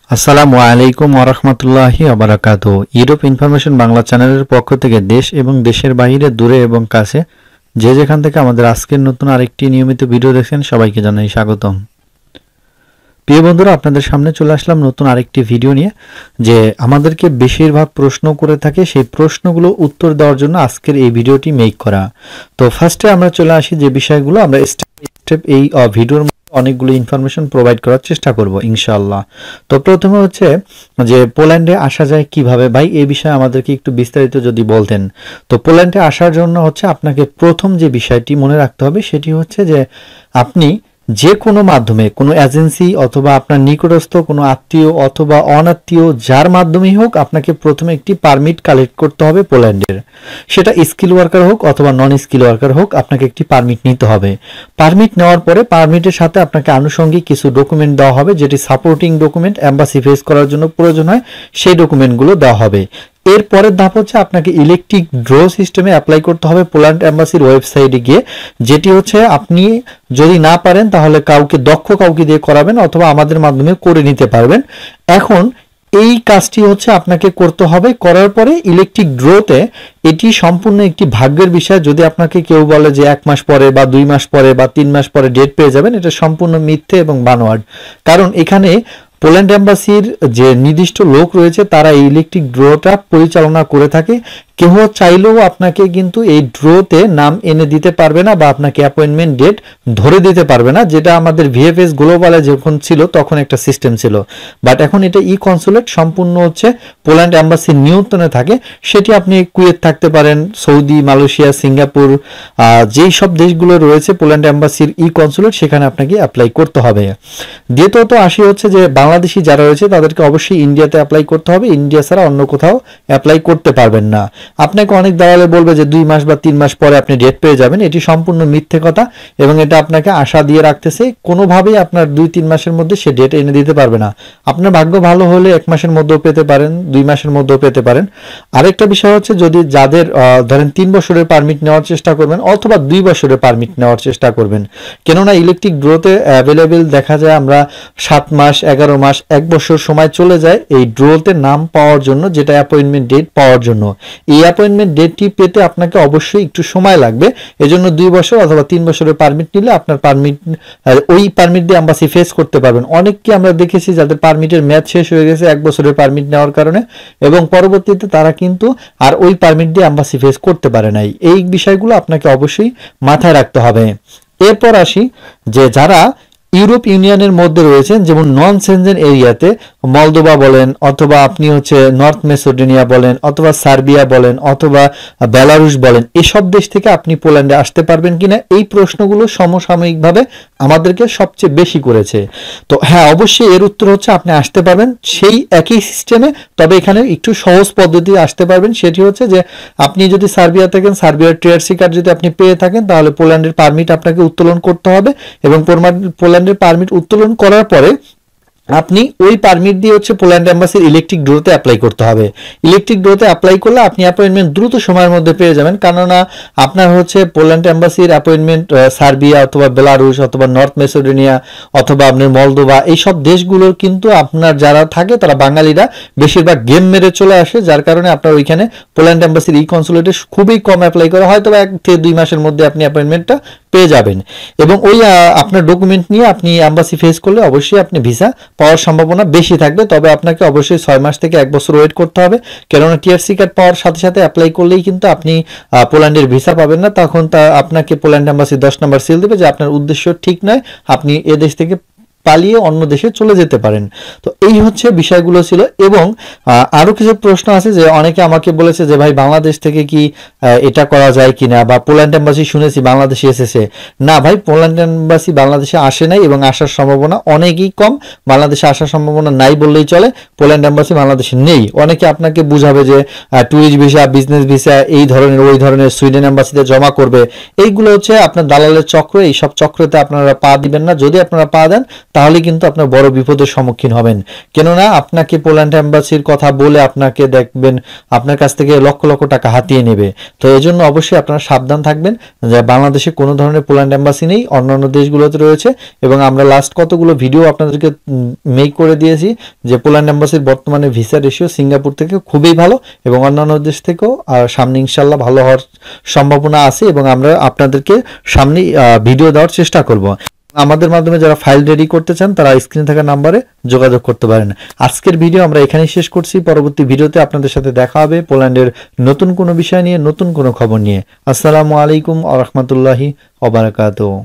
আসসালামু আলাইকুম ওয়া রাহমাতুল্লাহি ওয়া বারাকাতুহু। ইউরোপ ইনফরমেশন বাংলা চ্যানেলের পক্ষ থেকে দেশ এবং দেশের বাইরে দূরে এবং কাছে যে যেখান থেকে আমাদের আজকের নতুন আরেকটি নিয়মিত ভিডিও দেখছেন সবাইকে জানাই স্বাগতম। প্রিয় বন্ধুরা, আপনাদের সামনে চলে আসলাম নতুন আরেকটি ভিডিও নিয়ে যে আমাদেরকে বেশিরভাগ প্রশ্ন করে থাকে, সেই প্রশ্নগুলো উত্তর দেওয়ার জন্য আজকের এই ভিডিওটি মেক করা। তো ফার্স্টে আমরা চলে আসি যে বিষয়গুলো আমরা স্টেপ বাই স্টেপ এই ভিডিওর অনেকগুলো ইনফরমেশন প্রোভাইড করার চেষ্টা করব ইনশাআল্লাহ। তো প্রথমে হচ্ছে যে পোল্যান্ডে আসা যায় কিভাবে, ভাই এই বিষয়ে আমাদেরকে একটু বিস্তারিত যদি বলতেন। তো পোল্যান্ডে আসার জন্য হচ্ছে আপনাকে প্রথম যে বিষয়টি মনে রাখতে হবে সেটি হচ্ছে যে আপনি যে কোনো মাধ্যমে কোনো এজেন্সি অথবা আপনার নিকটস্থ কোনো আত্মীয় অথবা অনাত্মীয় যার মাধ্যমেই হোক আপনাকে প্রথমে একটি পারমিট কালেক্ট করতে হবে পোল্যান্ডের। সেটা স্কিল ওয়ার্কার হোক অথবা নন স্কিল ওয়ার্কার হোক, আপনাকে একটি পারমিট নিতে হবে। পারমিট নেওয়ার পরে পারমিটের সাথে আপনাকে আনুষঙ্গিক কিছু ডকুমেন্ট দেওয়া হবে, যেটি সাপোর্টিং ডকুমেন্ট এম্বাসি ফেস করার জন্য প্রয়োজন হয়, সেই ডকুমেন্টগুলো দেওয়া হবে। এর পরের ধাপ হচ্ছে আপনাকে ইলেকট্রিক ড্র সিস্টেমে অ্যাপ্লাই করতে হবে পোল্যান্ড এম্বাসির ওয়েবসাইটে গিয়ে, যেটি হচ্ছে আপনি যদি না পারেন তাহলে দক্ষ কাউকে দিয়ে করাবেন অথবা আমাদের মাধ্যমে করে নিতে পারবেন। এখন এই কাজটি হচ্ছে আপনাকে করতে হবে। করার পরে ইলেকট্রিক ড্রোতে এটি সম্পূর্ণ একটি ভাগ্যের বিষয়। যদি আপনাকে কেউ বলে যে 1 মাস পরে বা 2 মাস পরে বা 3 মাস পরে ডেট পেয়ে যাবেন, এটা সম্পূর্ণ মিথ্যে এবং বানোয়াট। কারণ এখানে পোল্যান্ড এম্বাসির যে নির্দিষ্ট লোক রয়েছে তারা এই ইলেকট্রিক ড্রোটা পরিচালনা করে থাকে। কেউ চাইলেও আপনাকে কিন্তু এই ড্রোতে নাম এনে দিতে পারবে না বা আপনাকে অ্যাপয়েন্টমেন্ট ডেট ধরে দিতে পারবে না, যেটা আমাদের ভিএফএস গ্লোবালে যখন ছিল তখন একটা সিস্টেম ছিল। বাট এখন এটা ই কনসুলেট সম্পূর্ণ হচ্ছে পোল্যান্ড এম্বাসির নিয়ন্ত্রণে থাকে। সেটি আপনি কুয়েত থাকতে পারেন, সৌদি, মালয়েশিয়া, সিঙ্গাপুর, যেই সব দেশগুলো রয়েছে পোল্যান্ড এম্বাসির ই কনসুলেট, সেখানে আপনাকে অ্যাপ্লাই করতে হবে। দ্বিতীয়ত আসি হচ্ছে যে বাংলাদেশি যারা রয়েছে তাদেরকে অবশ্যই ইন্ডিয়াতে অ্যাপ্লাই করতে হবে। ইন্ডিয়া ছাড়া অন্য কোথাও অ্যাপ্লাই করতে পারবেন না। আপনাকে অনেক দালালে বলবে যে 2 মাস বা 3 মাস পরে আপনি ডেট পেয়ে যাবেন, এটি সম্পূর্ণ মিথ্যে কথা এবং এটা আপনাকে আশা দিয়ে রাখতেছে। কোনোভাবেই আপনার 2-3 মাসের মধ্যে সে ডেট এনে দিতে পারবে না। আপনার ভাগ্য ভালো হলে 1 মাসের মধ্যেও পেতে পারেন, 2 মাসের মধ্যেও পেতে পারেন। আরেকটা বিষয় হচ্ছে যদি যাদের ধরেন 3 বছরের পারমিট নেওয়ার চেষ্টা করবেন অথবা 2 বছরের পারমিট নেওয়ার চেষ্টা করবেন, কেননা ইলেকট্রিক ড্রোতে অ্যাভেলেবেল দেখা যায় আমরা 7 মাস, 11 মাস, 1 বছর সময় চলে যায় এই ড্রোতে নাম পাওয়ার জন্য, যেটা অ্যাপয়েন্টমেন্ট ডেট পাওয়ার জন্য। এই অ্যাপয়েন্টমেন্ট ডেটটি পেতে আপনাকে অবশ্যই একটু সময় লাগবে। এজন্য 2 বছর অথবা 3 বছরের পারমিট নিলে আপনার ওই পারমিট দিয়ে এম্বাসি ফেস করতে পারবেন। অনেককে আমরা দেখেছি যাদের পারমিটের মেয়াদ শেষ হয়ে গেছে 1 বছরের পারমিট নেওয়ার কারণে, এবং পরবর্তীতে তারা কিন্তু আর ওই পারমিট দিয়ে এম্বাসি ফেস করতে পারে নাই। এই বিষয়গুলো আপনাকে অবশ্যই মাথায় রাখতে হবে। এরপর আসি যে যারা ইউরোপ ইউনিয়নের মধ্যে রয়েছেন, যেমন নন সেনজেন এরিয়াতে মলদোভা বলেন অথবা আপনি হচ্ছে নর্থ মেসিডোনিয়া বলেন অথবা সার্বিয়া বলেন অথবা বেলারুশ বলেন, এসব দেশ থেকে আপনি পোল্যান্ডে আসতে পারবেন কিনা, এই প্রশ্নগুলো সমসাময়িকভাবে আমাদেরকে সবচেয়ে বেশি করেছে। তো হ্যাঁ, অবশ্যই এর উত্তর হচ্ছে আপনি আসতে পারবেন সেই একই সিস্টেমে, তবে এখানে একটু সহজ পদ্ধতি আসতে পারবেন। সেটি হচ্ছে যে আপনি যদি সার্বিয়া থাকেন, সার্বিয়ার টিআরসি কার্ড যদি আপনি পেয়ে থাকেন তাহলে পোল্যান্ডের পারমিট আপনাকে উত্তোলন করতে হবে এবং পোল্যান্ডের পারমিট উত্তোলন করার পরে আপনি ওই পারমিট দিয়ে হচ্ছে পোল্যান্ড এম্বাসির ইলেকট্রিক ড্রোতে অ্যাপ্লাই করতে হবে। ইলেকট্রিক ড্রোতে অ্যাপ্লাই করলে আপনি অ্যাপয়েন্টমেন্ট দ্রুত সময়ের মধ্যে পেয়ে যাবেন, কেননা আপনার হচ্ছে পোল্যান্ড এম্বাসির অ্যাপয়েন্টমেন্ট সার্বিয়া অথবা বেলারুশ অথবা নর্থ মেসিডোনিয়া অথবা আপনার মলদোভা, এইসব দেশগুলোর কিন্তু আপনার যারা থাকে তারা বাঙালিরা বেশিরভাগ গেম মেরে চলে আসে, যার কারণে আপনার ওইখানে পোল্যান্ড এম্বাসির ই কনসুলেটে খুবই কম অ্যাপ্লাই করা, হয়তো 1 থেকে 2 মাসের মধ্যে আপনি অ্যাপয়েন্টমেন্টটা পেয়ে যাবেন। এবং ওই আপনার ডকুমেন্ট নিয়ে আপনি এম্বাসি ফেস করলে অবশ্যই আপনি ভিসা পাওয়ার সম্ভাবনা বেশি থাকবে। তবে আপনাকে অবশ্যই 6 মাস থেকে 1 বছর ওয়েট করতে হবে, কেননা টিআরসি কার্ড পাওয়ার সাথে সাথে অ্যাপ্লাই করলেই কিন্তু আপনি পোল্যান্ডের ভিসা পাবেন না। তখন আপনাকে পোল্যান্ড এম্বাসি 10 নম্বর সিল দেবে যে আপনার উদ্দেশ্য ঠিক নয়, আপনি এ দেশ থেকে পালিয়ে অন্য দেশে চলে যেতে পারেন। তো এই হচ্ছে বিষয়গুলো ছিল। এবং আরো কিছু প্রশ্ন আছে যে অনেকে আমাকে বলেছে যে ভাই বাংলাদেশ থেকে কি এটা করা যায় কিনা, বা পোল্যান্ড এম্বাসি শুনেছি বাংলাদেশে এসেছে। না ভাই, পোল্যান্ড এম্বাসি বাংলাদেশে আসে নাই এবং আসার সম্ভাবনা অনেকই কম। বাংলাদেশে আসার সম্ভাবনা নাই বললেই চলে। পোল্যান্ড এম্বাসি বাংলাদেশে নেই। অনেকে আপনাকে বুঝাবে যে ট্যুরিস্ট ভিসা, বিজনেস ভিসা, এই ধরনের ওই ধরনের সুইডেন এম্বাসিতে জমা করবে। এইগুলো হচ্ছে আপনার দালালের চক্র। এই সব চক্রতে আপনারা পা দিবেন না। যদি আপনারা পা দেন তাহলে কিন্তু আপনার বড় বিপদের সম্মুখীন হবেন। কেননা আপনাকে পোল্যান্ড এম্বাসির কথা বলে আপনাকে দেখবেন আপনার কাছ থেকে লক্ষ লক্ষ টাকা হাতিয়ে নেবে। তো এই জন্য অবশ্যই আপনারা সাবধান থাকবেন যে বাংলাদেশে কোনো ধরনের পোল্যান্ড এম্বাসি নেই, অন্যান্য দেশগুলোতে রয়েছে। এবং আমরা লাস্ট কতগুলো ভিডিও আপনাদেরকে মেক করে দিয়েছি যে পোল্যান্ড এম্বাসির বর্তমানে ভিসা রেশিও সিঙ্গাপুর থেকে খুবই ভালো এবং অন্যান্য দেশ থেকেও আর সামনে ইনশাল্লাহ ভালো হওয়ার সম্ভাবনা আছে এবং আমরা আপনাদেরকে সামনে ভিডিও দেওয়ার চেষ্টা করব। আমাদের মাধ্যমে যারা ফাইল রেডি করতে চান তারা স্ক্রিনে থাকা নাম্বারে যোগাযোগ করতে পারেন। আজকের ভিডিও আমরা এখানেই শেষ করছি। পরবর্তী ভিডিওতে আপনাদের সাথে দেখা হবে পোল্যান্ডের নতুন কোনো বিষয় নিয়ে, নতুন কোনো খবর নিয়ে। আসসালামু আলাইকুম ওয়া রাহমাতুল্লাহি ওয়া বারাকাতুহু।